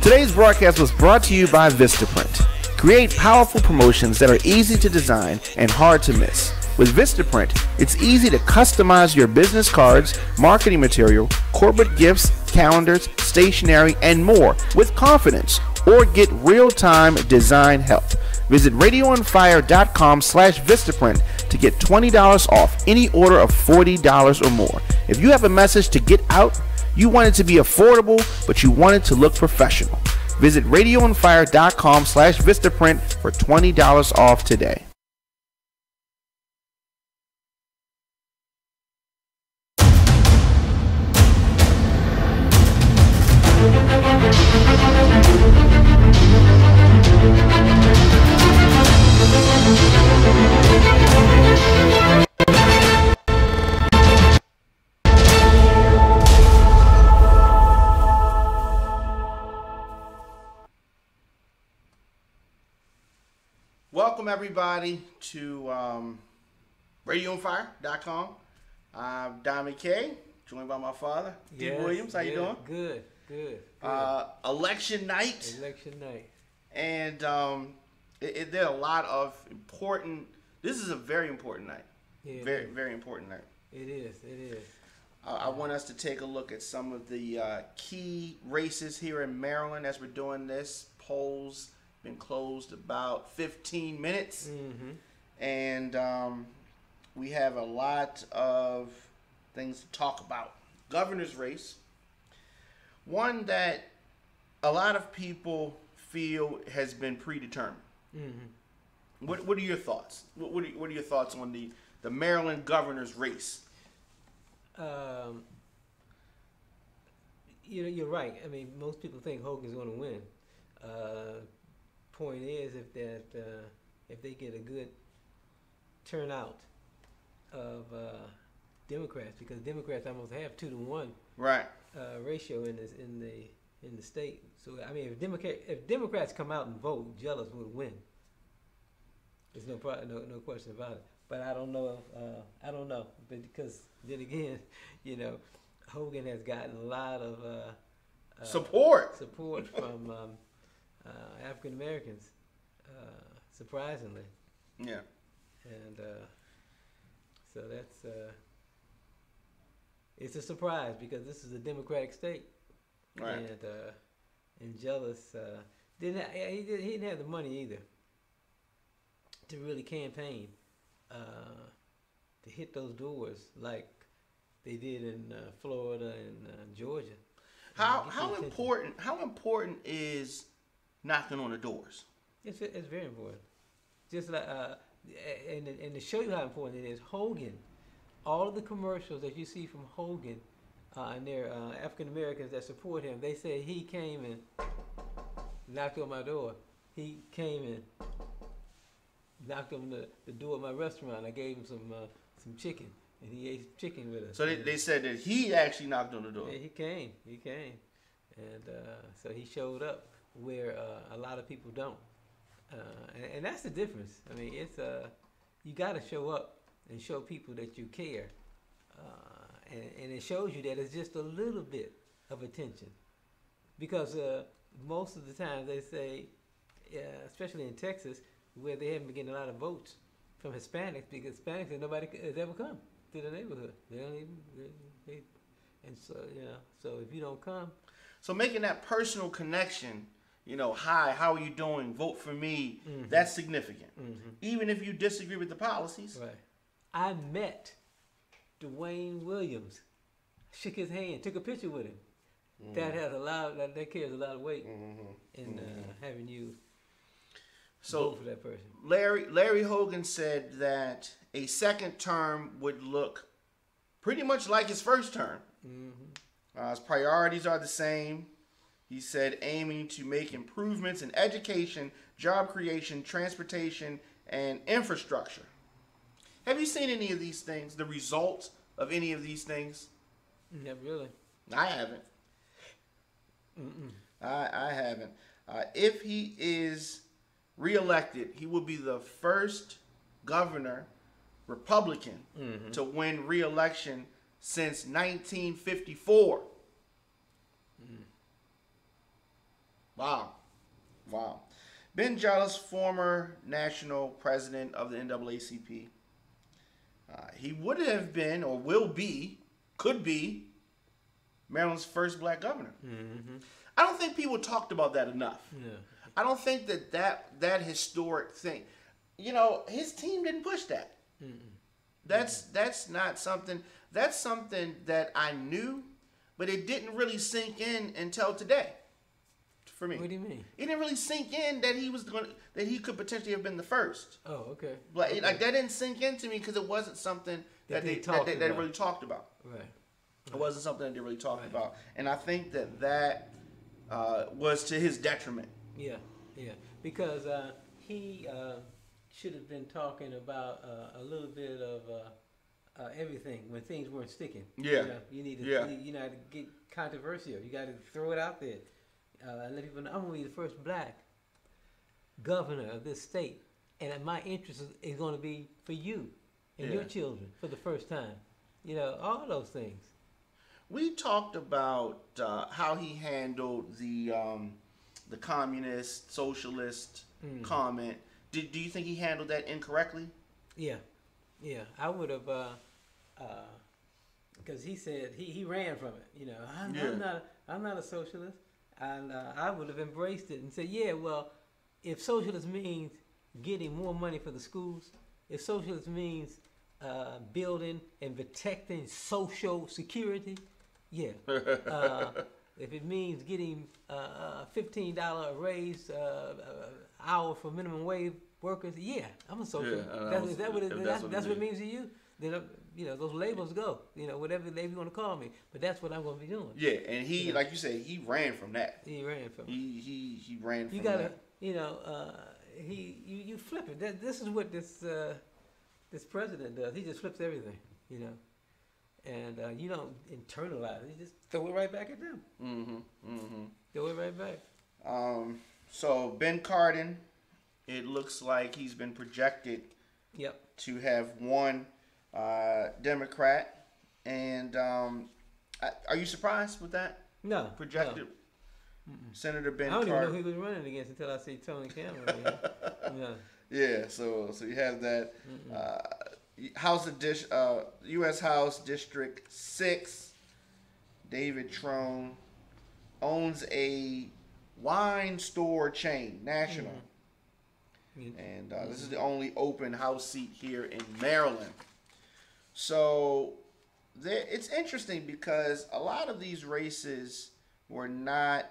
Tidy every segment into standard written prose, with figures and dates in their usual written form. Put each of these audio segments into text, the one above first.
Today's broadcast was brought to you by Vistaprint. Create powerful promotions that are easy to design and hard to miss. With Vistaprint, it's easy to customize your business cards, marketing material, corporate gifts, calendars, stationery, and more with confidence, or get real-time design help. Visit RadioOnFire.com/Vistaprint to get $20 off any order of $40 or more. If you have a message to get out, you want it to be affordable, but you want it to look professional. Visit RadioOnFire.com/Vistaprint for $20 off today. Welcome everybody to RadioOnFire.com. I'm Dominic K, joined by my father, D. Williams. How you doing? Good. Election night. And there are a lot of important. This is a very important night. Yeah, very important night. It is. I want us to take a look at some of the key races here in Maryland as we're doing this. Polls been closed about 15 minutes, and we have a lot of things to talk about. Governor's race, one that a lot of people feel has been predetermined. What are your thoughts? What are your thoughts on the Maryland governor's race? You're right. I mean, most people think Hogan's going to win. Point is, if they get a good turnout of Democrats, because Democrats almost have 2-to-1 ratio in the state. So I mean, if Democrats come out and vote, Jealous would win. There's no question about it. But I don't know. But because then again, Hogan has gotten a lot of support from African Americans, surprisingly. Yeah. And so that's it's a surprise because this is a Democratic state, right? And Jealous he didn't have the money either to really campaign to hit those doors like they did in Florida and Georgia. How important is knocking on the doors? It's very important. Just like and to show you how important it is, Hogan, all of the commercials that you see from Hogan, and they're African Americans that support him, they say he came and knocked on my door. He came and knocked on the door of my restaurant. I gave him some chicken, and he ate chicken with us. So they said that he actually knocked on the door. Yeah, he came, and so he showed up where a lot of people don't, and that's the difference. I mean, it's you got to show up and show people that you care, and it shows you that it's just a little bit of attention, because most of the time they say, especially in Texas, where they haven't been getting a lot of votes from Hispanics, because Hispanics and nobody has ever come to the neighborhood. They don't even, and so so if you don't come, so making that personal connection. Hi, how are you doing? Vote for me. That's significant. Even if you disagree with the policies. Right. I met Dwayne Williams, shook his hand, took a picture with him. That carries a lot of weight in having you vote for that person. Larry Hogan said that a second term would look pretty much like his first term. His priorities are the same. He said aiming to make improvements in education, job creation, transportation, and infrastructure. Have you seen any of these things, the results of any of these things? Not really. I haven't. I haven't. If he is reelected, he will be the first governor, Republican, to win re-election since 1954. Wow. Ben Jealous, former national president of the NAACP. He would have been, or will be, could be, Maryland's first black governor. Mm-hmm. I don't think people talked about that enough. Yeah. I don't think that historic thing, his team didn't push that. Mm-mm. That's not something. That's something that I knew, but it didn't really sink in until today. For me. What do you mean? It didn't really sink in that he could potentially have been the first. Oh, okay. Like that didn't sink into me because it wasn't something that they really talked about. Right. It wasn't something that they really talked about, and I think that was to his detriment. Yeah, because he should have been talking about a little bit of everything when things weren't sticking. Yeah. You need to get controversial. You got to throw it out there. Let people know I'm going to be the first black governor of this state, and my interest is going to be for you and your children for the first time. All those things. We talked about how he handled the communist, socialist comment. Do you think he handled that incorrectly? Yeah. I would have, because he said he ran from it. I'm not a socialist, and I would have embraced it and said, well, if socialist means getting more money for the schools, if socialist means building and protecting social security. Yeah. If it means getting $15 raise hour for minimum wage workers, I'm a socialist. That's what it means to you. Then those labels go. Whatever label you want to call me, but that's what I'm going to be doing. Yeah, and he, like you said, he ran from that. He ran from. He ran from. You gotta, you flip it. This is what this president does. He just flips everything. And you don't internalize it. You just throw it right back at them. Throw it right back. So Ben Cardin, it looks like he's been projected to have won Democrat. And are you surprised with that? No. Projected Senator Ben Cardin. I don't even know who he was running against until I see Tony Cameron. Yeah, so you have that. U.S. House District 6, David Trone owns a wine store chain, national. And this is the only open House seat here in Maryland. So it's interesting because a lot of these races were not,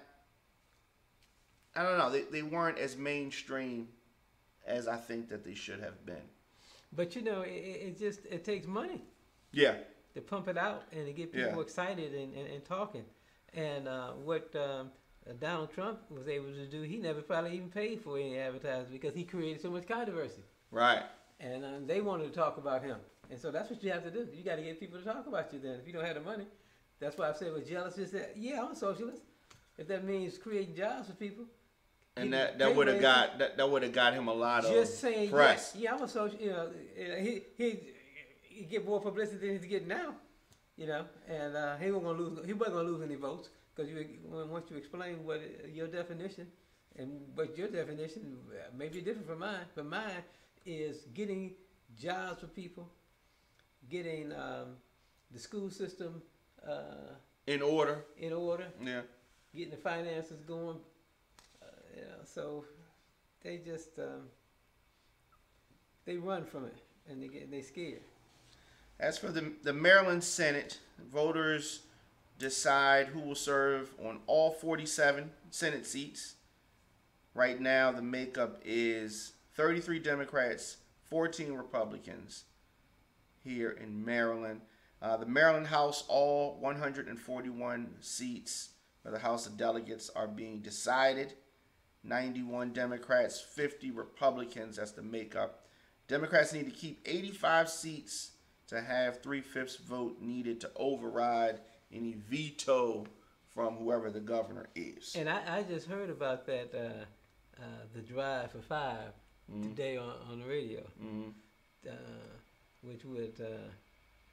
I don't know, they weren't as mainstream as I think that they should have been. But it takes money. Yeah. To pump it out and to get people excited and talking. And what Donald Trump was able to do, he never probably even paid for any advertising because he created so much controversy. Right. And they wanted to talk about him. And so that's what you have to do. You got to get people to talk about you then. If you don't have the money. That's why I said with Jealous, just said, I'm a socialist. If that means creating jobs for people. And that would have got him a lot just of saying press. I'm a social. He get more publicity than he's getting now. And he wasn't gonna lose any votes because once you explain what your definition but your definition may be different from mine. But mine is getting jobs for people, getting the school system in order. Yeah. Getting the finances going. So they just they run from it and they scared. As for the Maryland Senate, voters decide who will serve on all 47 Senate seats. Right now, the makeup is 33 Democrats, 14 Republicans here in Maryland. The Maryland House, all 141 seats for the House of Delegates are being decided. 91 Democrats, 50 Republicans, that's the makeup. Democrats need to keep 85 seats to have 3/5 vote needed to override any veto from whoever the governor is. And I just heard about that, the Drive for 5 today on the radio, which would,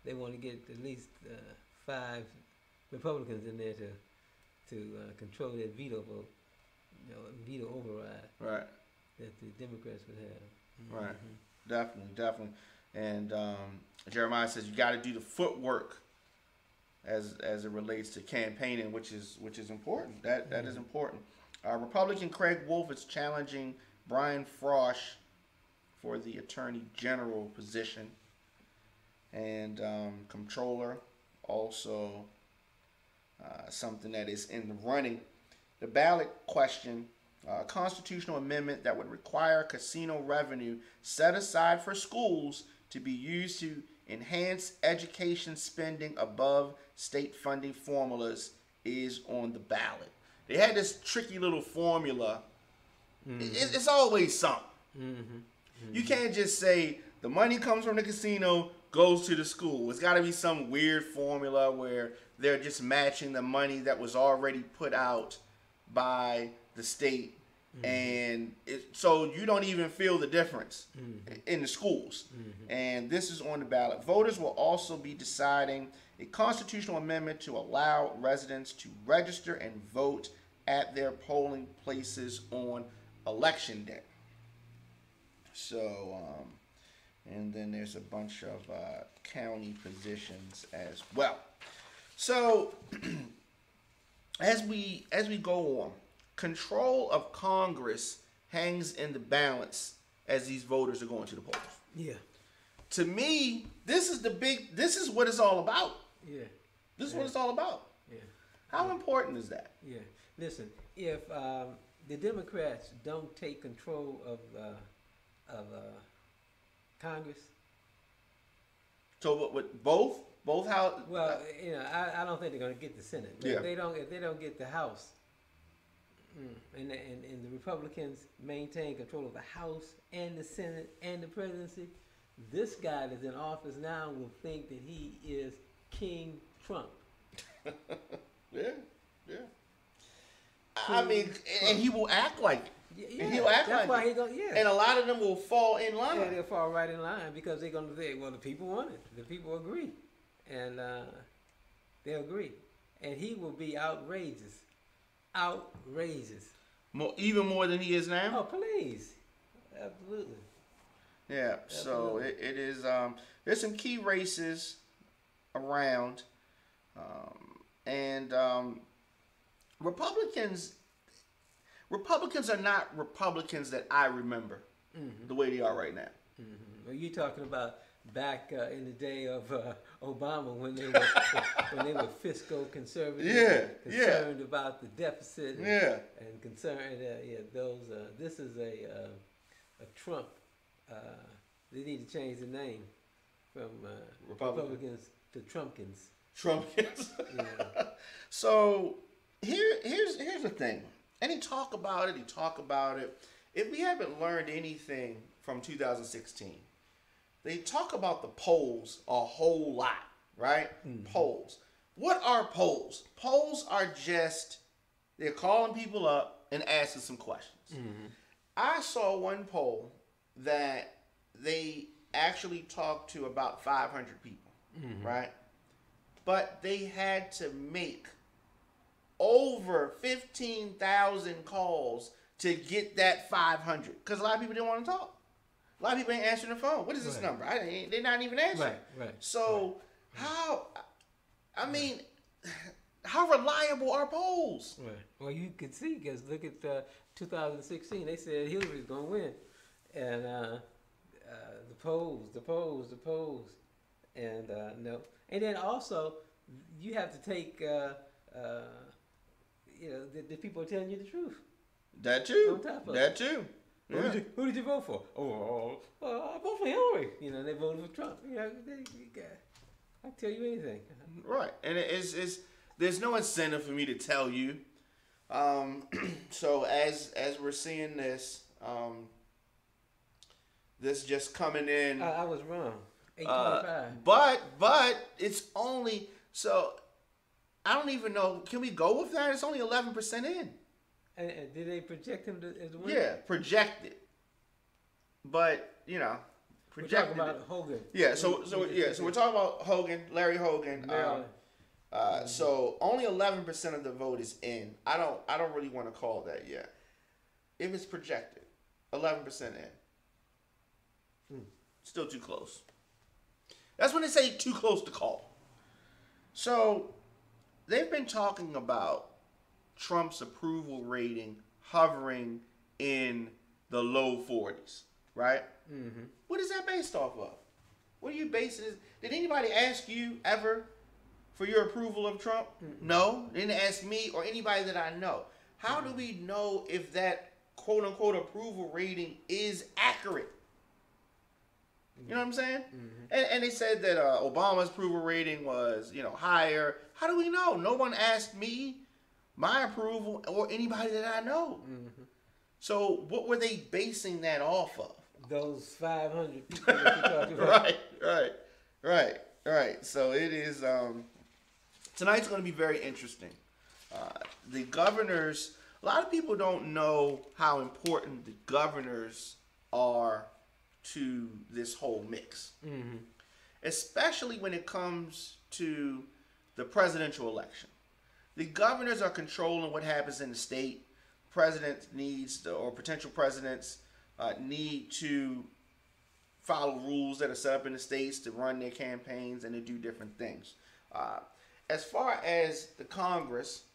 they want to get at least 5 Republicans in there to control that veto vote. veto override Right. that the Democrats would have. Right. Definitely. And Jeremiah says you got to do the footwork as it relates to campaigning, which is important. That is important. Republican Craig Wolf is challenging Brian Frosh for the Attorney General position, and Comptroller also something that is in the running. The ballot question. A constitutional amendment that would require casino revenue set aside for schools to be used to enhance education spending above state funding formulas is on the ballot. They had this tricky little formula. It's always something. You can't just say the money comes from the casino, goes to the school. It's got to be some weird formula where they're just matching the money that was already put out by the state, and so you don't even feel the difference in the schools. And this is on the ballot. Voters will also be deciding a constitutional amendment to allow residents to register and vote at their polling places on election day. So, and then there's a bunch of county positions as well. So, as we go on, control of Congress hangs in the balance as these voters are going to the polls. Yeah. To me, this is what it's all about. Yeah. This is what it's all about. Yeah. How important is that? Yeah. Listen, if the Democrats don't take control of Congress. So what with both houses? Well, I don't think they're going to get the Senate. But if they don't get the House, and the Republicans maintain control of the House and the Senate and the presidency, this guy that's in office now will think that he is King Trump. Yeah. I mean, and he will act like it. Yeah, he'll act that's like why it. he gonna, yeah. And a lot of them will fall in line. Yeah, they'll fall right in line because they're going to say, well, the people want it. The people agree. And they'll agree. And he will be outrageous. Outrageous. Even more than he is now? Oh, please. Absolutely. Yeah, so it is, there's some key races around. And Republicans are not Republicans that I remember the way they are right now. Well, you're talking about back in the day of Obama when they were fiscal conservative, concerned about the deficit, and concerned. This is a Trump. They need to change the name from Republicans to Trumpkins. Trumpkins. Yeah. So here's the thing. And he talk about it. If we haven't learned anything from 2016, they talk about the polls a whole lot, right? Polls. What are polls? Polls are just, they're calling people up and asking some questions. I saw one poll that they actually talked to about 500 people, right? But they had to make over 15,000 calls to get that 500 because a lot of people didn't want to talk. A lot of people ain't answering the phone. What is this number? They're not even answering. Right. So how reliable are polls? Right. Well, you can see because look at 2016. They said Hillary's going to win, and the polls, and no. And then also you have to take the people are telling you the truth. That too. On top of that too. Yeah. Who did you vote for? I voted for Hillary. They voted for Trump. I can tell you anything. Right, and there's no incentive for me to tell you. So as we're seeing this, this just coming in. I was wrong. 825. But it's only so. I don't even know. Can we go with that? It's only 11% in. And did they project him as the winner? Yeah, projected. But projected. We're talking about Hogan. Yeah. So we're talking about Hogan, Larry Hogan. So only 11% of the vote is in. I don't really want to call that yet. if it's projected, 11% in. Still too close. That's when they say too close to call. So they've been talking about Trump's approval rating hovering in the low 40s, right? Mm-hmm. What is that based off of? What are you basing this? Did anybody ask you ever for your approval of Trump? Mm-mm. No. They didn't ask me or anybody that I know. How do we know if that quote-unquote approval rating is accurate? You know what I'm saying? Mm-hmm. And they said that Obama's approval rating was, higher. How do we know? No one asked me my approval or anybody that I know. Mm-hmm. So what were they basing that off of? Those 500 people that you're talking about. Right. So it is, tonight's going to be very interesting. The governors, a lot of people don't know how important the governors are to this whole mix. Mm-hmm. Especially when it comes to the presidential election. The governors are controlling what happens in the state. President needs, or potential presidents need to follow rules that are set up in the states to run their campaigns and to do different things. As far as the Congress,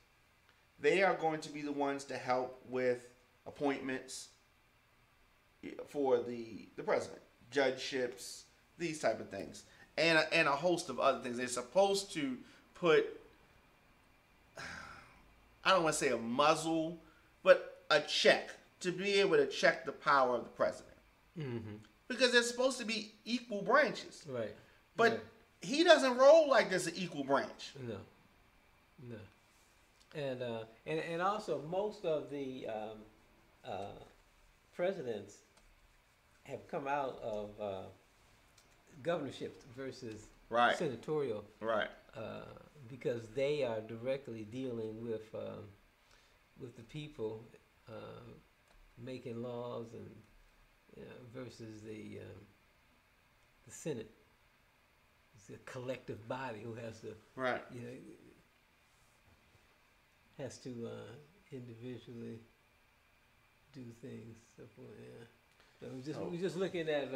they are going to be the ones to help with appointments for the president, judgeships, these type of things, and a host of other things. They're supposed to put, I don't want to say a muzzle, but a check to be able to check the power of the president. Mm-hmm. Because they're supposed to be equal branches. Right. But he doesn't roll like there's an equal branch. No. And also most of the presidents have come out of governorship versus senatorial. Right. Because they are directly dealing with the people, making laws, and versus the Senate. It's a collective body who has to has to individually do things. So we're just looking at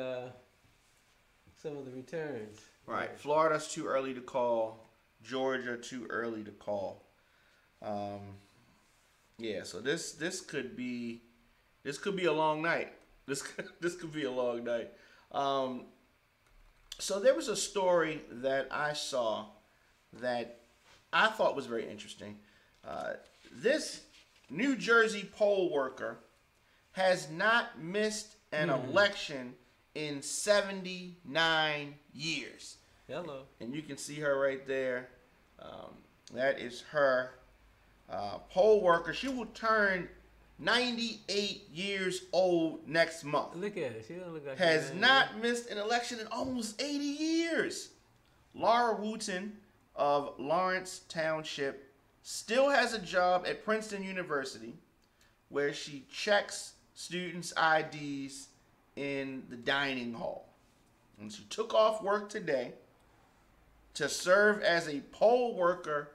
some of the returns. Right. Florida's too early to call. Georgia too early to call. So this could be a long night. This could be a long night. So there was a story that I saw that I thought was very interesting. This New Jersey poll worker has not missed an election in 79 years. Hello. And you can see her right there. That is her. Poll worker. She will turn 98 years old next month. Look at her. She don't look like has not missed an election in almost 80 years. Laura Wooten of Lawrence Township still has a job at Princeton University where she checks students' IDs in the dining hall. And she took off work today to serve as a poll worker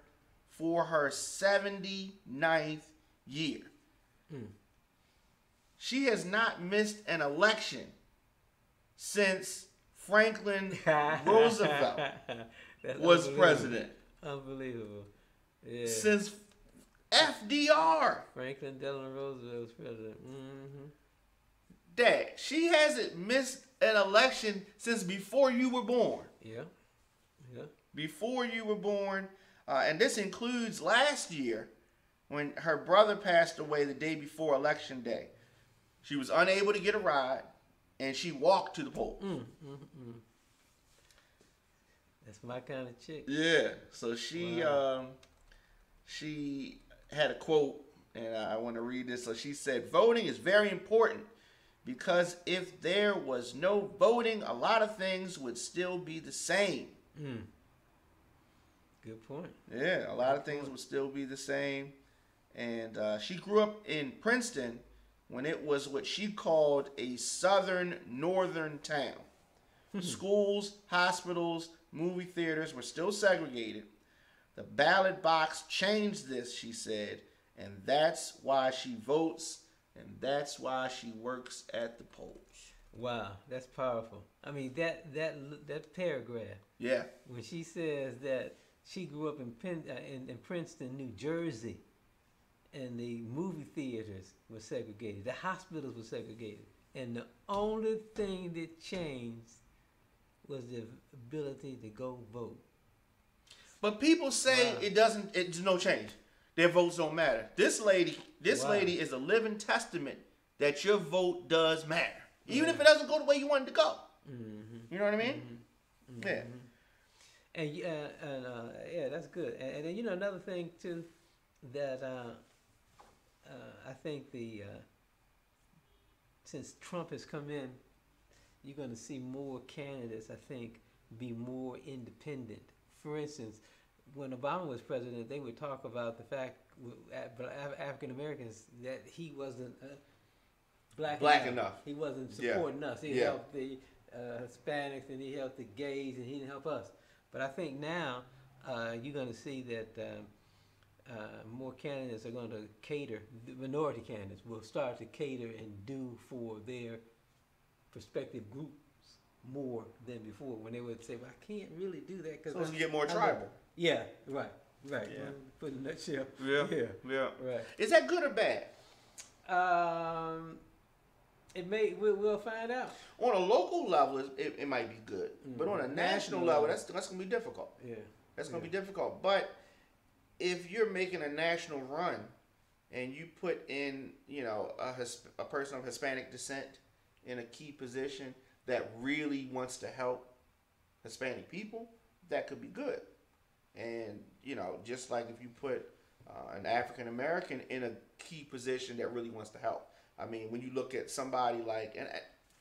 for her 79th year. She has not missed an election since Franklin Roosevelt was president. Unbelievable. Yeah. Since FDR. Franklin Delano Roosevelt was president. Mm-hmm. Dad, she hasn't missed an election since before you were born. Yeah. Before you were born. And this includes last year when her brother passed away the day before Election Day. She was unable to get a ride, and she walked to the polls. That's my kind of chick. Yeah. So she had a quote, and I want to read this. So she said, "Voting is very important because if there was no voting, a lot of things would still be the same." Good point. Yeah, a lot of things would still be the same. And she grew up in Princeton when it was what she called a southern northern town. Schools, hospitals, movie theaters were still segregated. The ballot box changed this, she said, and that's why she votes and that's why she works at the polls. Wow, that's powerful. I mean, that paragraph. Yeah. When she says that she grew up in Princeton, New Jersey, and the movie theaters were segregated, the hospitals were segregated, and the only thing that changed was the ability to go vote. But people say it's no change. Their votes don't matter. This lady is a living testament that your vote does matter. Even if it doesn't go the way you want it to go. Mm-hmm. You know what I mean? Mm-hmm. Yeah. And yeah, that's good. And then, another thing too, that I think since Trump has come in, you're going to see more candidates, I think, be more independent. For instance, when Obama was president, they would talk about the fact African Americans that he wasn't black enough. He wasn't supporting us. He helped the Hispanics and he helped the gays and he didn't help us. But I think now you're going to see that more candidates are going to cater. The minority candidates will start to cater and do for their prospective groups more than before, when they would say, "Well, I can't really do that because you get more tribal." Yeah, right. Yeah. Put in a nutshell. Yeah. Right. Is that good or bad? We'll find out. On a local level, it might be good, but on a national level, that's going to be difficult. Yeah, that's going to be difficult. But if you're making a national run and you put in, a person of Hispanic descent in a key position that really wants to help Hispanic people, that could be good. And, just like if you put an African American in a key position that really wants to help. I mean, when you look at somebody like, and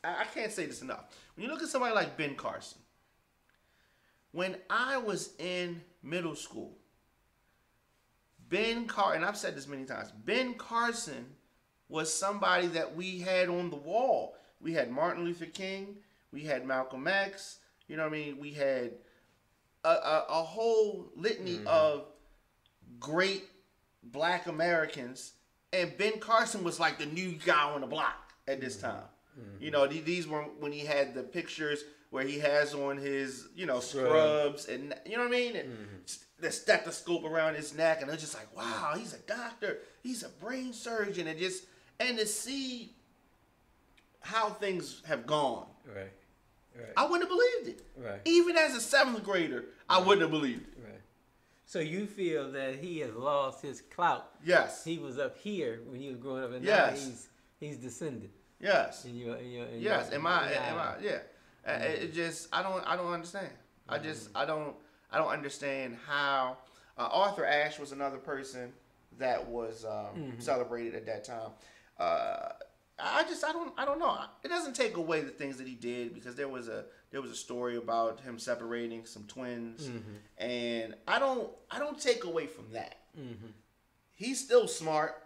I can't say this enough, when you look at somebody like Ben Carson, when I was in middle school, and I've said this many times, Ben Carson was somebody that we had on the wall. We had Martin Luther King, we had Malcolm X, we had a whole litany of great black Americans, and Ben Carson was like the new guy on the block at this time. Mm-hmm. These were when he had the pictures where he has on his, scrubs and, and the stethoscope around his neck, and it's just like, wow, he's a doctor, he's a brain surgeon, and to see how things have gone. Right. I wouldn't have believed it. Right. Even as a 7th grader, I wouldn't have believed it. Right. So you feel that he has lost his clout? Yes. He was up here when he was growing up, and now he's descended. Yes. Yes. It just I don't understand. I don't understand how Arthur Ashe was another person that was celebrated at that time. I don't know. It doesn't take away the things that he did, because there was a story about him separating some twins, and I don't take away from that. He's still smart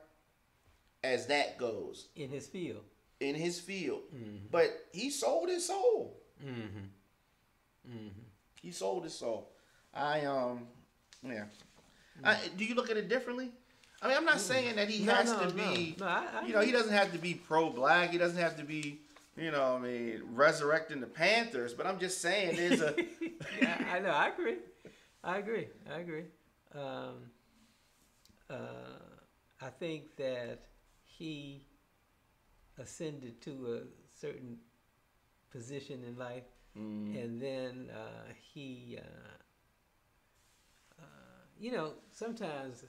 as that goes in his field. But he sold his soul. He sold his soul. Do you look at it differently? I mean, I'm not saying that he has to be, he doesn't have to be pro-black. He doesn't have to be, resurrecting the Panthers. But I'm just saying there's a... Yeah, I know. I agree. I think that he ascended to a certain position in life, and then he, sometimes...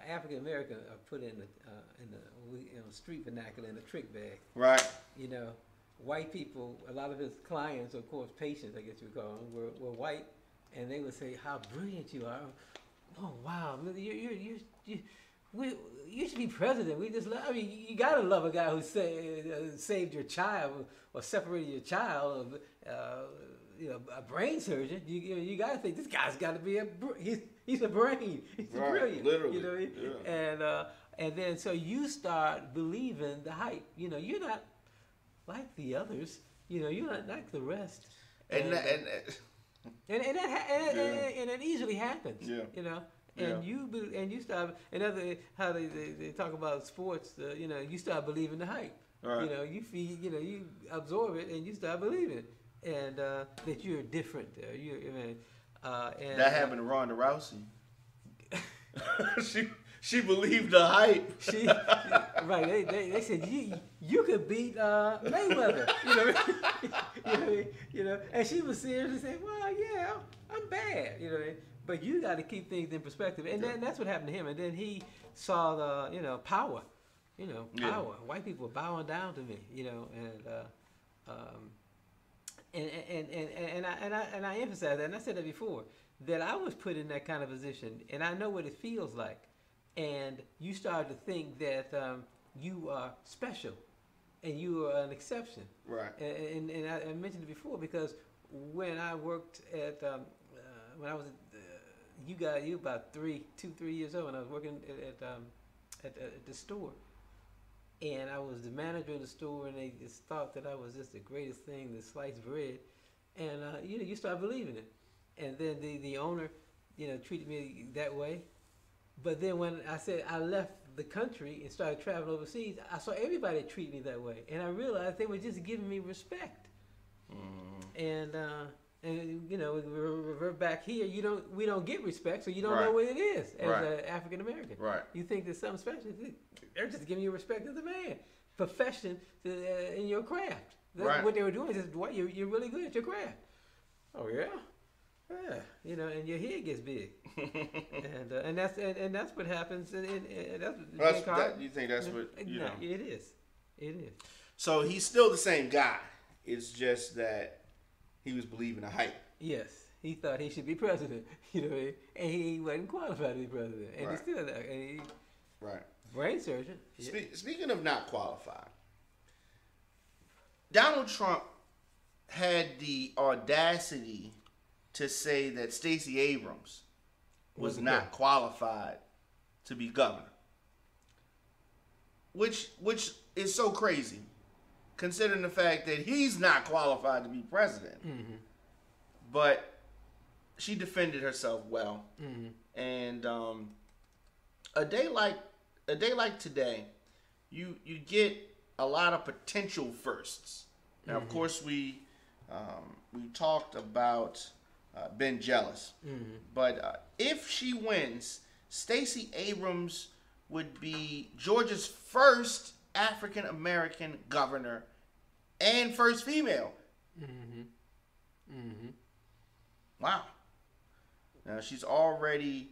African American are put in the street vernacular in a trick bag. Right. White people. A lot of his clients, of course, patients, I guess you would call them, were white, and they would say, "How brilliant you are! Oh wow, you should be president. We just love. I mean, you gotta love a guy who saved your child or separated your child. A brain surgeon. You gotta think this guy's got to be he's a brain. He's brilliant. Literally. And then so you start believing the hype. You're not like the others. You're not like the rest. And it easily happens. Yeah. And you start another how they talk about sports. You start believing the hype. Right. You feed. You absorb it, and you start believing it, and that you're different. And that happened to Ronda Rousey. she believed the hype. She right. They said you could beat Mayweather. And she was seriously saying, well, yeah, I'm bad. But you got to keep things in perspective, and then that's what happened to him. And then he saw the power, power. Yeah. White people bowing down to me, and I emphasize that, and I said that before, that I was put in that kind of position, and I know what it feels like. And you start to think that you are special, and you are an exception. Right. And I mentioned it before because when I worked at when I was you about 3 years old, and I was working at the store, and I was the manager of the store, and they just thought that I was just the greatest thing to slice bread, and you start believing it, and then the owner treated me that way, but then when I said I left the country and started traveling overseas, I saw everybody treat me that way, and I realized they were just giving me respect, and we revert back here. We don't get respect, so you don't know what it is as an African American. Right. You think there's something special. They're just giving you respect as a man, profession in your craft. That's what they were doing. Is just, what you're really good at your craft. Oh yeah, yeah. And your head gets big, and that's what happens. And you think that's what you know? It is. It is. So he's still the same guy. It's just that he was believing the hype. Yes, he thought he should be president. And he wasn't qualified to be president, and he's still there. And brain surgeon. Speaking of not qualified, Donald Trump had the audacity to say that Stacey Abrams was not qualified to be governor, which is so crazy, considering the fact that he's not qualified to be president. Mm-hmm. But she defended herself well, and a day like today, you get a lot of potential firsts. Now, of course, we talked about Ben Jealous, but if she wins, Stacey Abrams would be Georgia's first African American governor and first female. Wow. Now she's already,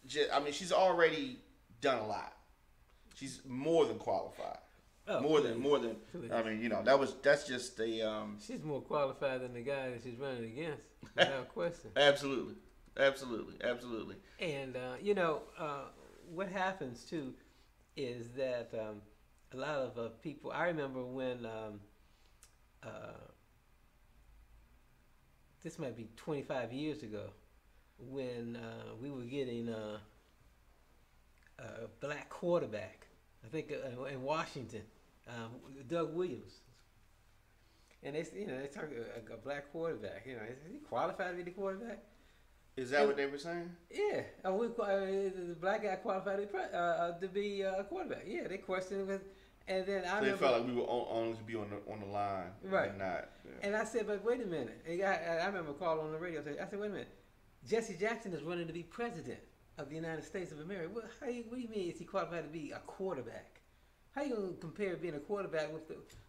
she's already done a lot. She's more than qualified. Oh, more than. Please. I mean, that's just a. She's more qualified than the guy that she's running against, without question. Absolutely. And what happens too is that a lot of people. I remember when this might be 25 years ago, when we were getting a black quarterback. I think in Washington, Doug Williams, and they talk a black quarterback. Is he qualified to be the quarterback? Is that what they were saying? Yeah, the black guy qualified to be a quarterback. Yeah, they questioned him, and then they felt like we were only to be on the line, right? And not. Yeah. And I said, but wait a minute. And I remember calling on the radio. I said, wait a minute. Jesse Jackson is running to be president of the United States of America. What do you mean is he qualified to be a quarterback? How you gonna compare being a quarterback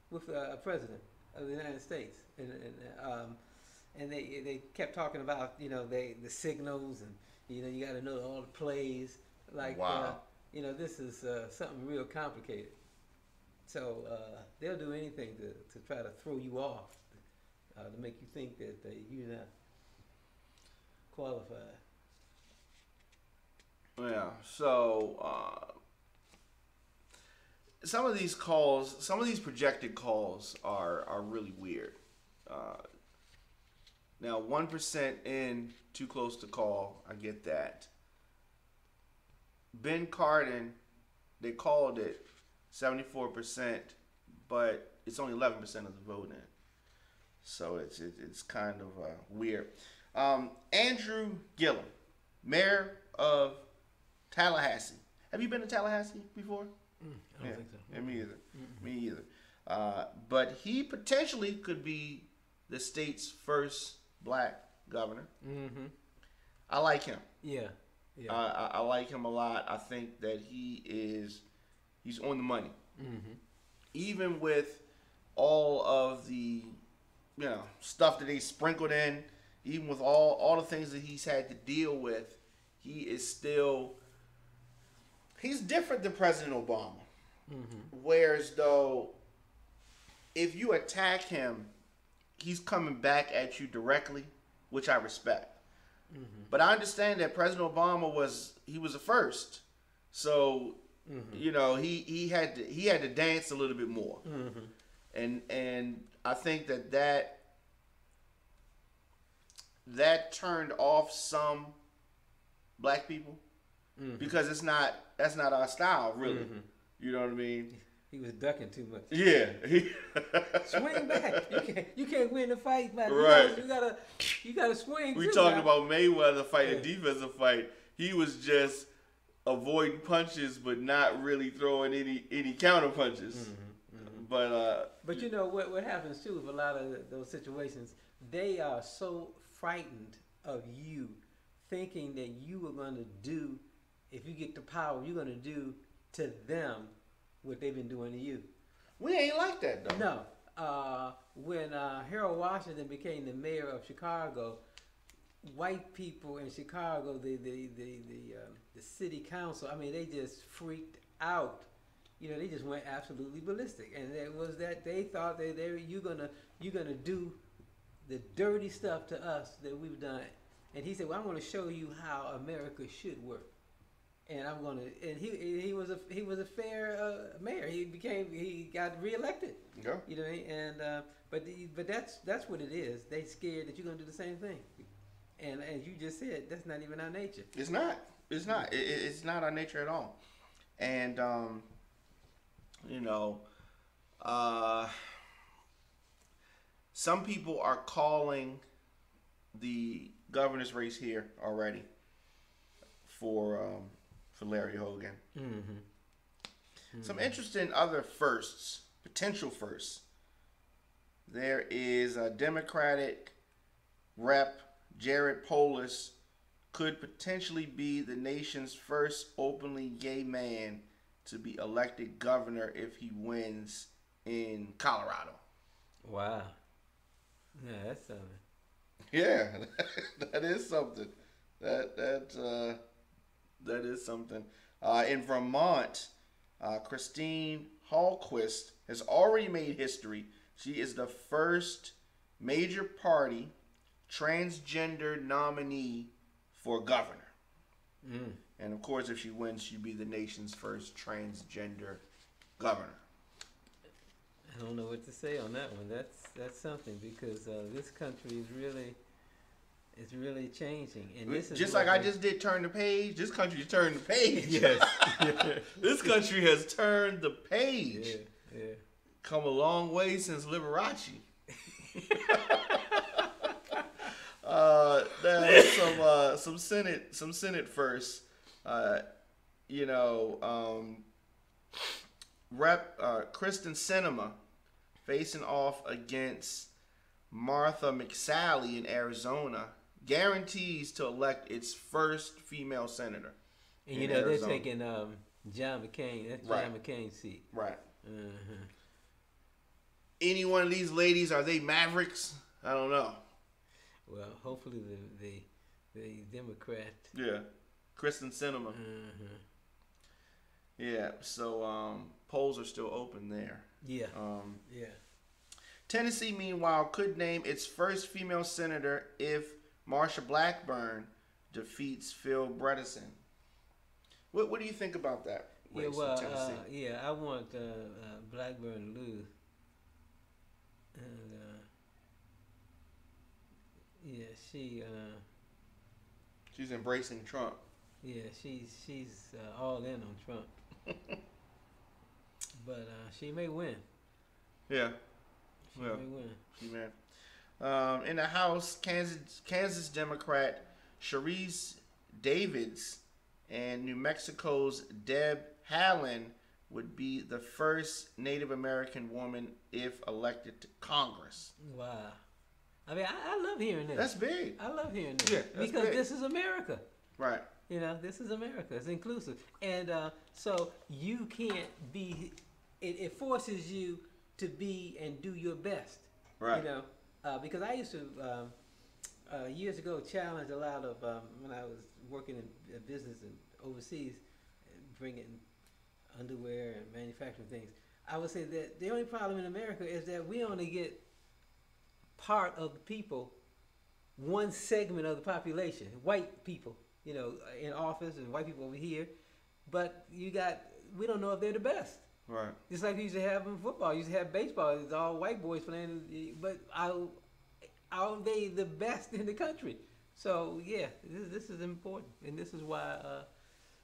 with a president of the United States? And they kept talking about the signals, and you got to know all the plays. Like this is something real complicated. So they'll do anything to try to throw you off, to make you think that you're not qualified. Yeah. So some of these projected calls are really weird. Now 1% in, too close to call. I get that. Ben Cardin, they called it 74%, but it's only 11% of the vote in. So it's kind of weird. Andrew Gillum, mayor of Tallahassee. Have you been to Tallahassee before? I don't think so. Yeah, me either. Me either. But he potentially could be the state's first black governor. Mm-hmm. I like him. Yeah. Yeah. I like him a lot. I think that he's on the money. Mm-hmm. Even with all of the stuff that they sprinkled in, even with all the things that he's had to deal with, he's different than President Obama. Mm-hmm. Whereas though, if you attack him, he's coming back at you directly, which I respect. Mm-hmm. But I understand that President Obama was a first, so he had to dance a little bit more, and I think that turned off some black people because that's not our style, really. Mm-hmm. You know what I mean? He was ducking too much. Yeah. Swing back. You can't win the fight, man. Right. You gotta swing. We talking about Mayweather fight, a defensive fight. He was just avoiding punches, but not really throwing any counter punches. Mm-hmm. Mm-hmm. But you know what happens too with a lot of those situations? They are so frightened of you, thinking that you are going to do, if you get the power, you're going to do to them what they've been doing to you. We ain't like that though. No. When Harold Washington became the mayor of Chicago, white people in Chicago, the city council, I mean, they just freaked out. They just went absolutely ballistic, and it was that they thought that you're gonna do the dirty stuff to us that we've done. And he said, "Well, I'm going to show you how America should work." And I'm gonna. And he was a fair mayor. He got reelected. Yeah. You know what I mean? And but that's what it is. They scared that you're gonna do the same thing. And as you just said, that's not even our nature. It's not. It's not. It's not our nature at all. And some people are calling the governor's race here already for Larry Hogan. Mm-hmm. Mm-hmm. Some interesting other firsts, potential firsts. There is a Democratic rep, Jared Polis, could potentially be the nation's first openly gay man to be elected governor if he wins in Colorado. Wow. Yeah, that's something. Yeah, that is something. That is something. In Vermont, Christine Hallquist has already made history. She is the first major party transgender nominee for governor. Mm. And of course, if she wins, she'd be the nation's first transgender governor. I don't know what to say on that one. That's something, because this country is really changing. And this is just like I just did turn the page. This country's turned the page. Yes. This country has turned the page. Yeah. Yeah. Come a long way since Liberace. That was some Senate first. Rep Kristen Sinema facing off against Martha McSally in Arizona guarantees to elect its first female senator. And they're taking John McCain. That's John McCain's seat. Right. Uh-huh. Any one of these ladies, are they mavericks? I don't know. Well, hopefully the Democrat. Yeah, Kristen Sinema. Uh-huh. Yeah, so polls are still open there. Yeah. Yeah. Tennessee, meanwhile, could name its first female senator if Marsha Blackburn defeats Phil Bredesen. What do you think about that race in Tennessee? I want Blackburn to lose. And she's embracing Trump. Yeah, she's all in on Trump. But she may win. Yeah. She may win. She may. In the House, Kansas Democrat Sharice Davids and New Mexico's Deb Haaland would be the first Native American woman if elected to Congress. Wow. I mean, I love hearing this. That's big. I love hearing this. Yeah, that's because big. this is America. Right. You know, this is America. It's inclusive. And so you can't be, it forces you to be and do your best. Right. You know, because I used to, years ago, challenge a lot of, when I was working in business and overseas, bringing underwear and manufacturing things, I would say that the only problem in America is that we only get part of the people, one segment of the population, white people, you know, in office and white people over here, but we don't know if they're the best. Right. Just like we used to have in football, used to have baseball, it's all white boys playing, but are they the best in the country? So yeah, this is important, and this is why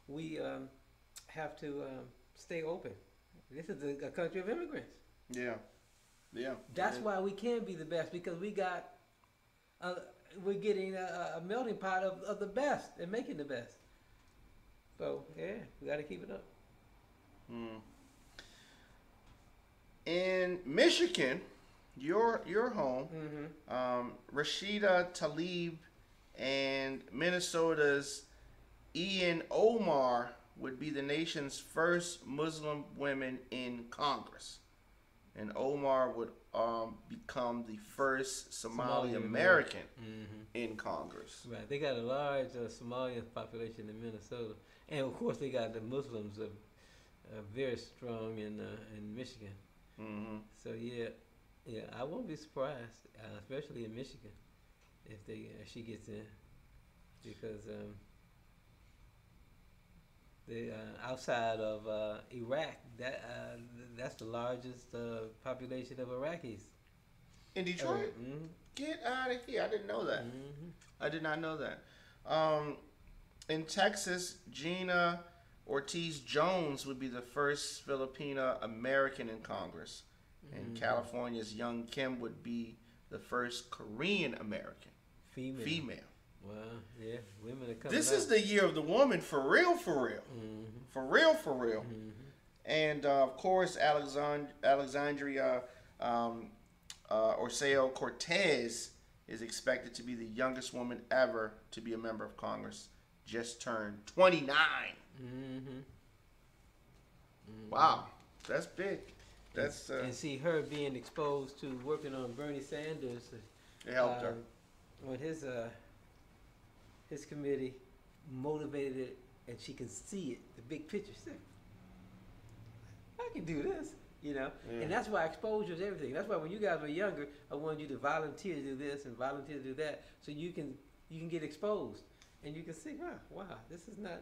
we have to stay open. This is a country of immigrants. Yeah. Yeah. That's why we can be the best, because we're getting a melting pot of the best and making the best. So yeah, we got to keep it up. In Michigan, your home, Rashida Tlaib and Minnesota's Ian Omar would be the nation's first Muslim women in Congress. And Omar would become the first Somali American in Congress. Right, they got a large Somalian population in Minnesota, and of course they got the Muslims are very strong in Michigan. So yeah, I won't be surprised, especially in Michigan, if she gets in, because outside of Iraq, that's the largest population of Iraqis. In Detroit? Get out of here. I didn't know that. I did not know that. In Texas, Gina Ortiz Jones would be the first Filipina American in Congress. And California's Young Kim would be the first Korean American. Female. Wow, yeah, women are coming This up. is the year of the woman, for real, for real. For real, for real. And, of course, Alexandria Ocasio-Cortez is expected to be the youngest woman ever to be a member of Congress. Just turned 29. Wow, that's big. That's and see her being exposed to working on Bernie Sanders. It helped her. When his committee motivated it, and she can see it, the big picture. She said, I can do this, you know. Yeah. And that's why exposure is everything. That's why when you guys were younger, I wanted you to volunteer to do this and volunteer to do that, so you can get exposed, and you can see, wow, this is not,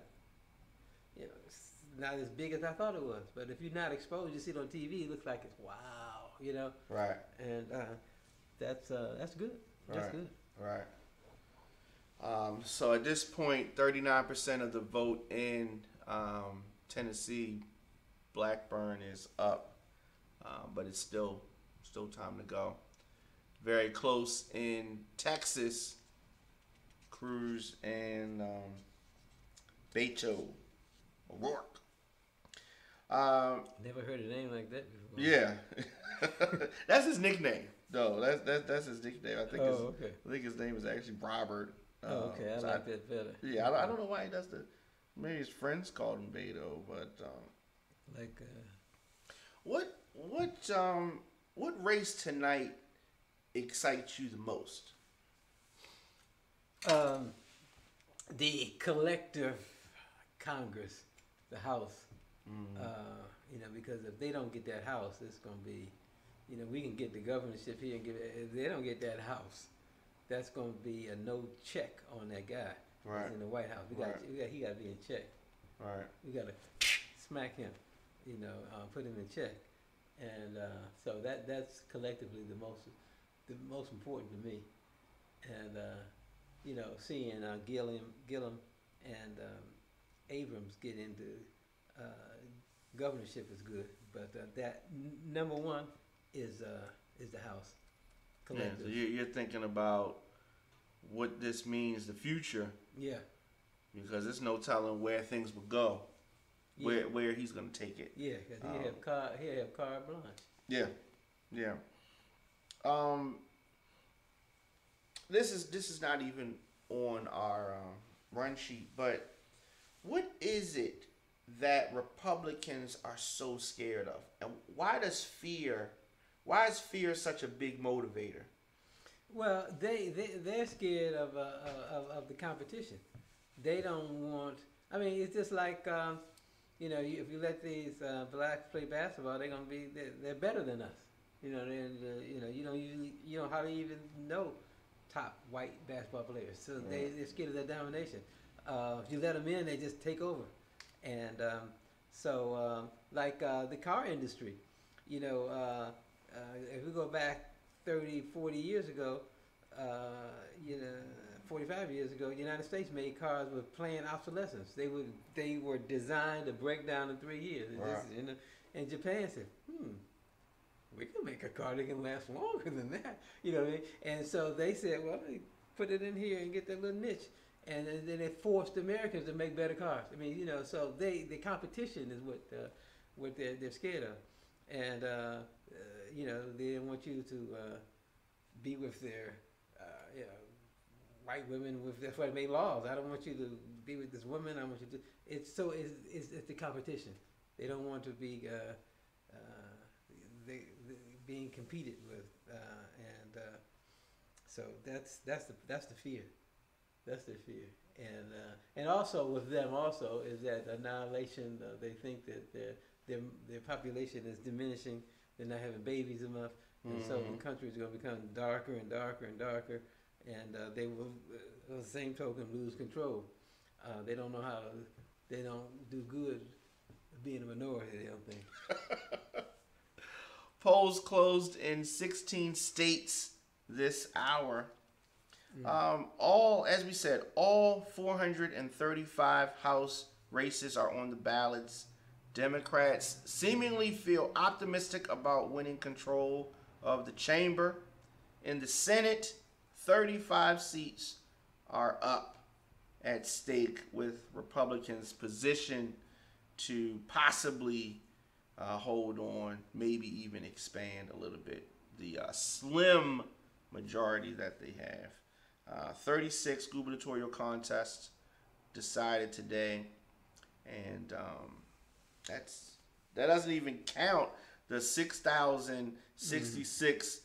you know, it's not as big as I thought it was. But if you're not exposed, you see it on TV, it looks like it's wow, you know. Right. And that's good. That's good. Right. So at this point, 39% of the vote in Tennessee, Blackburn is up, but it's still time to go. Very close in Texas, Cruz and Beto O'Rourke. Never heard a name like that before. Yeah, that's his nickname, though. That's his nickname. I think his name is actually Robert. Okay, I like that better. Yeah, I don't know why he does the. Maybe his friends called him Beto, but what race tonight excites you the most? The collective Congress, the House. You know, because if they don't get that House, it's going to be, you know, we can get the governorship here and give it. If they don't get that House, that's going to be a no check on that guy that's in the White House. He got to be in check. Right. We got to smack him, you know, put him in check, and so that's collectively the most important to me. And you know, seeing Gillum and Abrams get into governorship is good, but that number one is the House. Yeah, so you're thinking about what this means, the future. Yeah. because there's no telling where things would go, where he's gonna take it. Yeah, because he'll have carte blanche. Yeah, yeah. This is not even on our run sheet, but what is it that Republicans are so scared of, and why is fear such a big motivator? Well, they're scared of the competition. They don't want. I mean, it's just like if you let these blacks play basketball, they're better than us. You don't hardly even know top white basketball players, so they're scared of their domination. If you let them in, they just take over. And like the car industry, if we go back 30, 40 years ago, 45 years ago, the United States made cars with planned obsolescence. They were designed to break down in 3 years. Right. And Japan said, we can make a car that can last longer than that. You know what I mean? And so they said, well, they put it in here and get that little niche. And then they forced Americans to make better cars. I mean, so the competition is what they're scared of. And, they don't want you to be with their, white women. That's why they made laws. I don't want you to be with this woman. I want you to. It's the competition. They don't want to be being competed with, so that's the fear. That's their fear, and also with them also is that annihilation. They think that their population is diminishing. They're not having babies enough, and so the country is going to become darker and darker and darker, and they will, on the same token, lose control. They don't know how. They don't do good being a minority. They don't think. Polls closed in 16 states this hour. As we said, all 435 House races are on the ballots. Democrats seemingly feel optimistic about winning control of the chamber. In the Senate, 35 seats are up at stake, with Republicans positioned to possibly hold on, maybe even expand a little bit the slim majority that they have. 36 gubernatorial contests decided today, and that doesn't even count the 6,066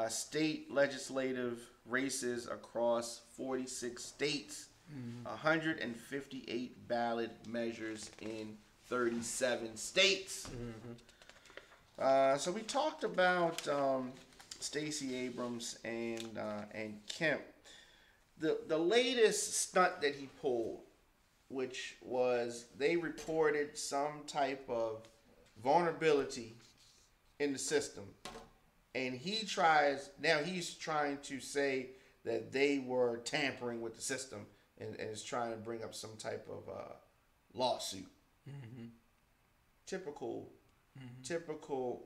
state legislative races across 46 states, 158 ballot measures in 37 states. So we talked about Stacey Abrams and Kemp. The latest stunt that he pulled, which was they reported some type of vulnerability in the system, and he's trying to say that they were tampering with the system and is trying to bring up some type of lawsuit. Typical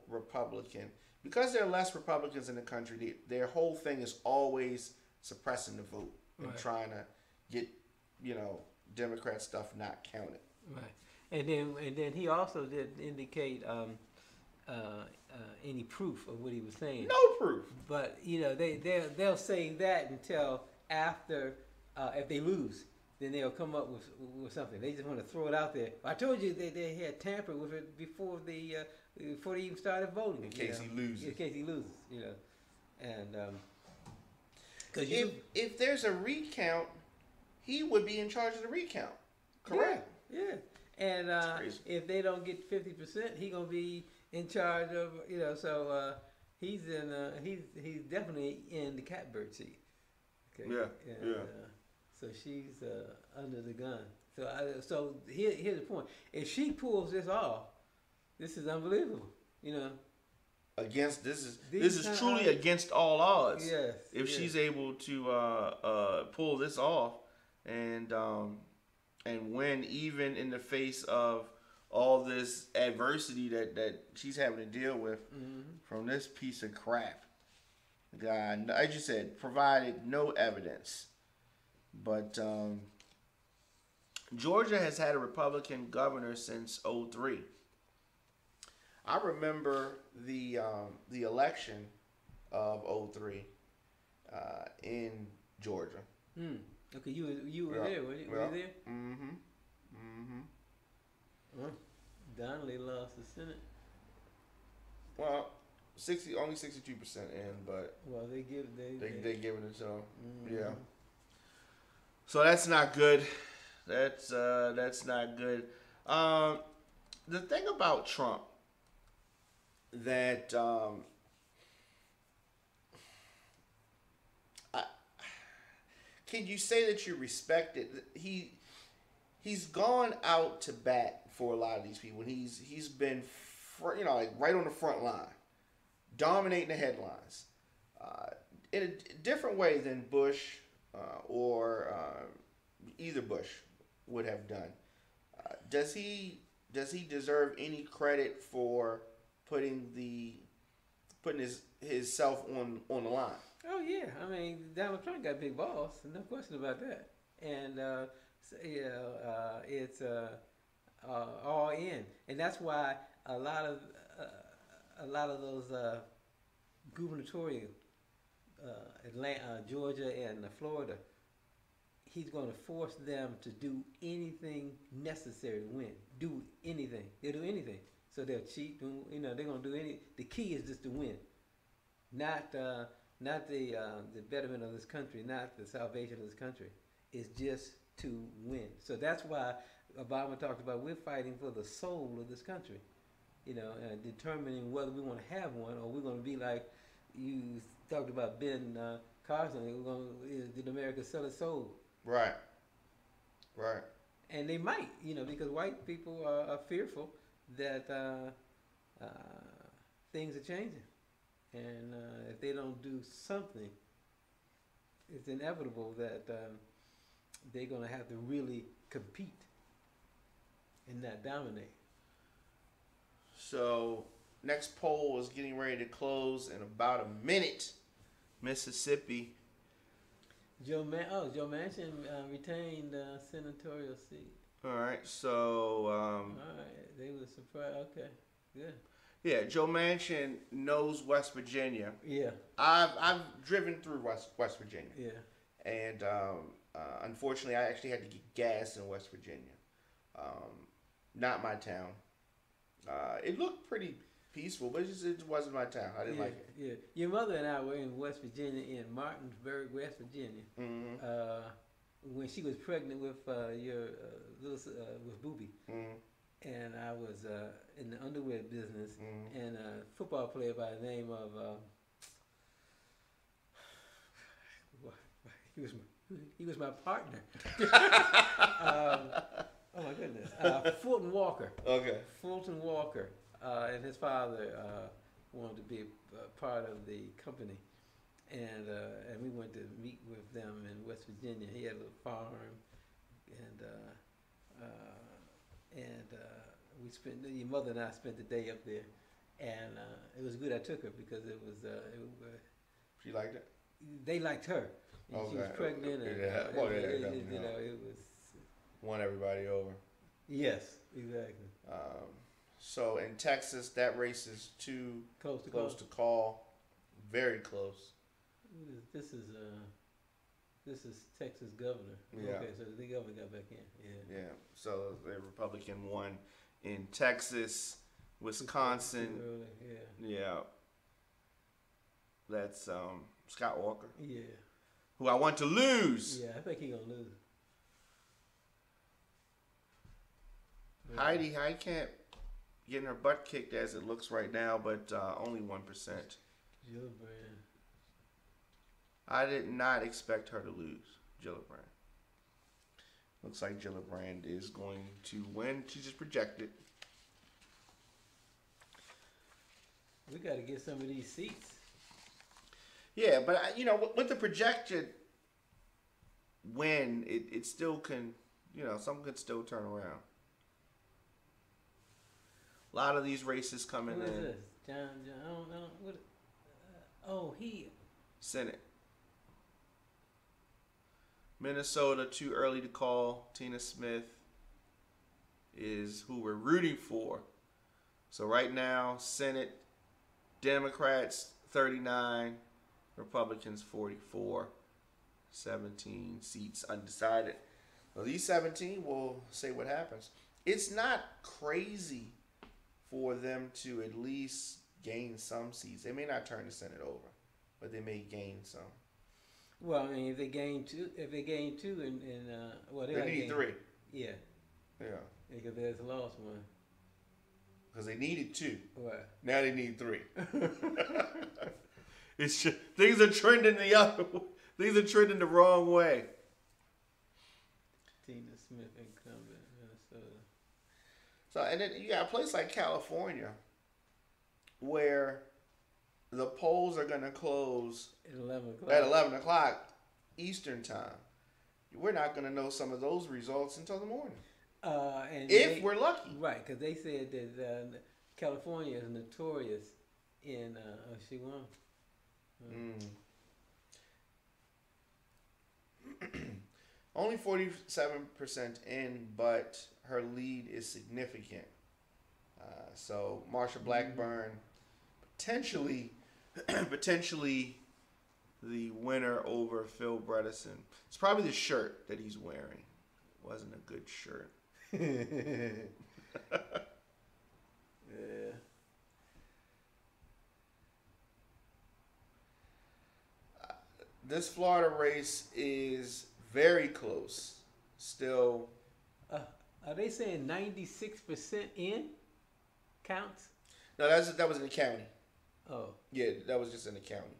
Republican. Because there are less Republicans in the country, their whole thing is always suppressing the vote and trying to get, Democrat stuff not counted. Right. And then he also didn't indicate any proof of what he was saying. No proof. But they'll say that until after, if they lose, then they'll come up with something. They just want to throw it out there. I told you they had tampered with it before they even started voting. In case he loses. And because if there's a recount, he would be in charge of the recount. Correct. Yeah. And if they don't get 50%, he's gonna be in charge of. So he's definitely in the catbird seat. Okay. Yeah. So she's under the gun. So here's the point. If she pulls this off, this is unbelievable. This is truly against all odds. Yes. If she's able to pull this off and win, even in the face of all this adversity that she's having to deal with from this piece of crap. God, as you said, provided no evidence. But Georgia has had a Republican governor since '03. I remember the election of '03 in Georgia. Okay, you were there. Were you there? Mm-hmm. Mm-hmm. Well, Donnelly lost the Senate. Well, only 62% in, but well, they giving it to him. Yeah. So that's not good. That's not good. The thing about Trump that can you say that you respect it? He's gone out to bat for a lot of these people. He's been like right on the front line, dominating the headlines in a different way than Bush or either Bush would have done. Does he deserve any credit for putting his self on the line? Oh yeah, I mean Donald Trump got big balls, no question about that. And it's all in, and that's why a lot of those gubernatorial Atlanta, Georgia, and Florida, he's going to force them to do anything necessary to win. Do anything. They'll do anything. So they'll cheat. They're going to do any. The key is just to win, not the betterment of this country, not the salvation of this country. It's just to win. So that's why Obama talked about we're fighting for the soul of this country. Determining whether we want to have one or we're going to be like you talked about Ben Carson. Did America sell its soul? Right. Right. And they might, because white people are fearful that things are changing. And if they don't do something, it's inevitable that they're going to have to really compete and not dominate. So, next poll is getting ready to close in about a minute. Mississippi. Joe Manchin retained senatorial seat. All right, so all right, they were surprised. Okay, good. Yeah, Joe Manchin knows West Virginia. Yeah, I've driven through West Virginia. Yeah, and unfortunately, I actually had to get gas in West Virginia. Not my town. It looked pretty peaceful, but it wasn't my town. I didn't like it. Yeah, your mother and I were in West Virginia, in Martinsburg, West Virginia, when she was pregnant with your with Boobie, and I was in the underwear business, and a football player by the name of he was my partner. Oh my goodness, Fulton Walker. Okay. Fulton Walker. And his father wanted to be a part of the company, and we went to meet with them in West Virginia. He had a little farm, and we spent. Your mother and I spent the day up there, and it was good. I took her because it was. She liked it. They liked her. And okay. She was pregnant, and it was. Won everybody over. Yes, exactly. So in Texas, that race is too close to call. Very close. This is Texas governor. Yeah. Okay, so the governor got back in. Yeah. Yeah. So the Republican won in Texas, Wisconsin. Early, yeah. Yeah. That's Scott Walker. Yeah. Who I want to lose. Yeah, I think he's gonna lose. Heidi Camp getting her butt kicked as it looks right now, but only 1%. Gillibrand. I did not expect her to lose, Gillibrand. Looks like Gillibrand is going to win. She just projected. We got to get some of these seats. Yeah, but with the projected win, it still can, some could still turn around. A lot of these races coming in. Who is this? John, I don't know. What? He. Senate. Minnesota, too early to call. Tina Smith. is who we're rooting for. So right now, Senate, Democrats 39, Republicans 44, 17 seats undecided. Well, these 17 will say what happens. It's not crazy for them to at least gain some seats. They may not turn the Senate over, but they may gain some. Well, I mean, if they gain two, and well, they need three. Yeah. Yeah. Because there's lost one. Because they needed two. Right. Now they need three. It's just, things are trending the other. Things are trending the wrong way. Tina Smith, incumbent, Minnesota. So, and then you got a place like California, where the polls are going to close at 11 o'clock. At 11 o'clock Eastern time. We're not going to know some of those results until the morning. And if we're lucky. Right, because they said that California is notorious in, she won. Only 47% in, but her lead is significant. So Marsha Blackburn, potentially the winner over Phil Bredesen. It's probably the shirt that he's wearing. It wasn't a good shirt. Yeah. This Florida race is very close. Still. Are they saying 96% in counts? No, that was in the county. Oh. Yeah, that was just in the county.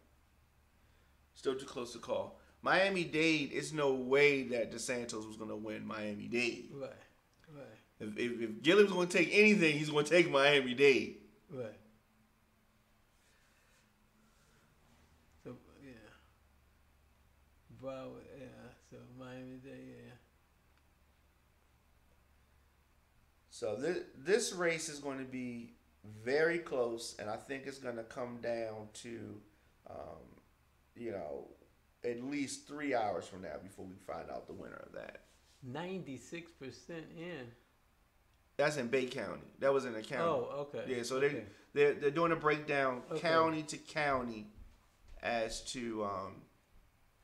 Still too close to call. Miami-Dade, it's no way that DeSantis was going to win Miami-Dade. Right. If Gilliam's going to take anything, he's going to take Miami-Dade. Right. So, yeah. Broward, yeah. So, Miami-Dade, yeah. So, this race is going to be very close, and I think it's going to come down to, at least 3 hours from now before we find out the winner of that. 96% in. That's in Bay County. That was in the county. Oh, okay. Yeah, so they're doing a breakdown county to county as to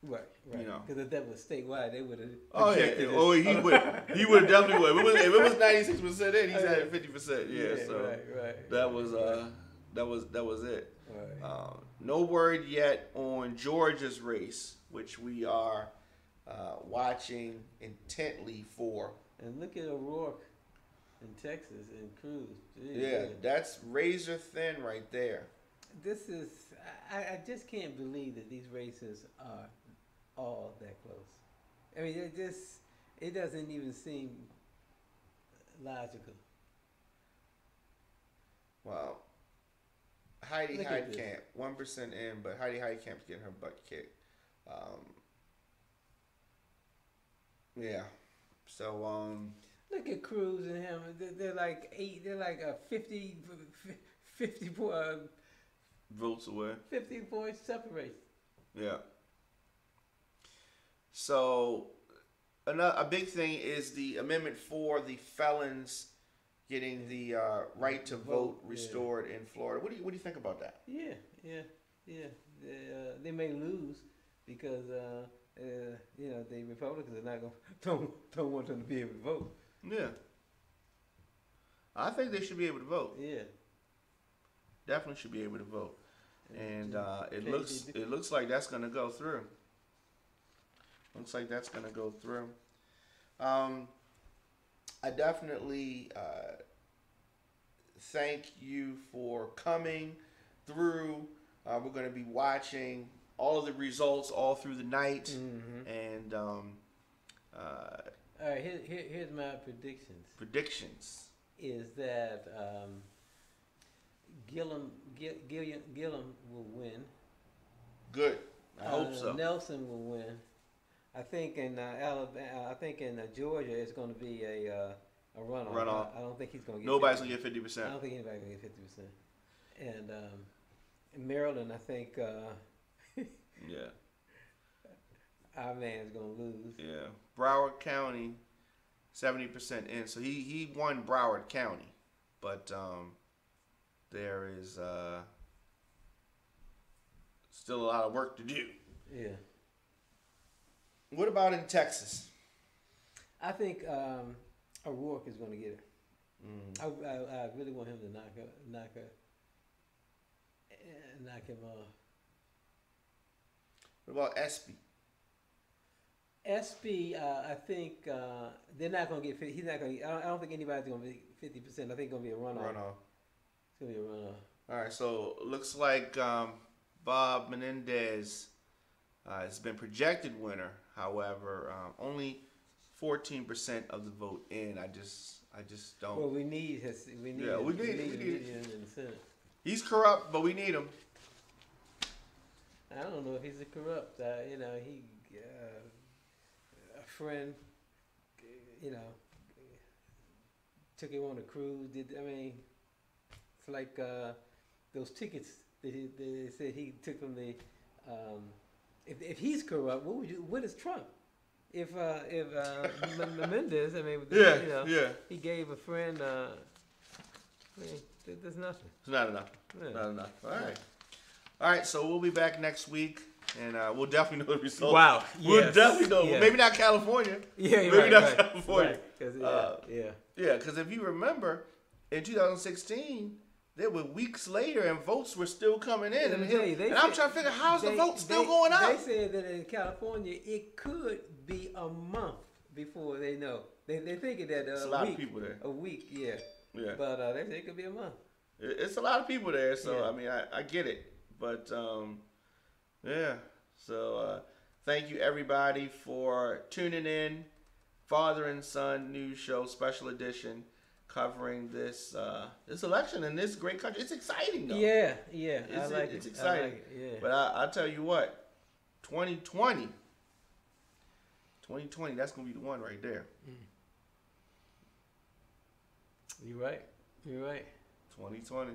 right. You know, because if that was statewide, they would have. Oh yeah. Oh, he would definitely would. If it was 96% in, he's at 50%. Yeah. So right. That was it. Right. No word yet on Georgia's race, which we are watching intently for. And look at O'Rourke in Texas and Cruz. Yeah, that's razor thin right there. This is, I just can't believe that these races are all that close. I mean, it doesn't even seem logical. Wow. Heidi Heitkamp, 1% in, but Heidi Heitkamp's getting her butt kicked. Yeah. So, look at Cruz and him. They're like 50 votes away. 50 points separate. Yeah. So, a big thing is the Amendment 4, the felons getting the right to vote restored in Florida. What do you think about that? Yeah. They may lose because the Republicans are not don't want them to be able to vote. Yeah. I think they should be able to vote. Yeah. Definitely should be able to vote. And it looks like that's going to go through. Looks like that's going to go through. I definitely thank you for coming through. We're going to be watching all of the results all through the night. Mm-hmm. And all right, here's my predictions. Is that Gillum will win. Good. I hope so. Nelson will win. I think in Alabama, in Georgia, it's going to be a runoff. I don't think he's going to get. Nobody's going to get 50%. I don't think anybody's going to get 50%. And in Maryland, I think. Yeah. Our man's going to lose. Yeah. Broward County, 70% in. So he won Broward County, but there is still a lot of work to do. Yeah. What about in Texas? I think O'Rourke is going to get it. I really want him to knock him off. What about Espy? SB, I think they're not going to get 50. He's not going. I don't think anybody's going to be 50%. I think it's going to be a runoff. It's going to be a runoff. All right. So looks like Bob Menendez has been projected winner. However, only 14% of the vote in. I just don't. Well, we need him in the Senate. He's corrupt, but we need him. I don't know if he's a corrupt. He a friend, took him on a cruise. It's like those tickets that they said he took from the. If he's corrupt, what is Trump? If Menendez, he gave a friend. There's nothing. It's not enough. Yeah. Not enough. All right. So we'll be back next week, and we'll definitely know the results. Wow. We'll definitely know. Yeah. Maybe not California. Yeah. Maybe not California. Right. Because if you remember, in 2016. There were weeks later, and votes were still coming in. And I'm trying to figure how's the vote still going out. They said that in California, it could be a month before they know. They're thinking that a lot of people there. A week, yeah. Yeah. But they say it could be a month. It's a lot of people there, so yeah. I get it. But yeah. So thank you everybody for tuning in. Father and Son News Show Special Edition. Covering this election in this great country. It's exciting though. Yeah. It's exciting. I like it, yeah. But I'll tell you what, 2020, that's gonna be the one right there. You're right. 2020.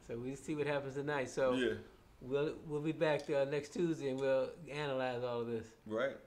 So we'll see what happens tonight. So yeah. we'll be back next Tuesday and we'll analyze all of this. Right.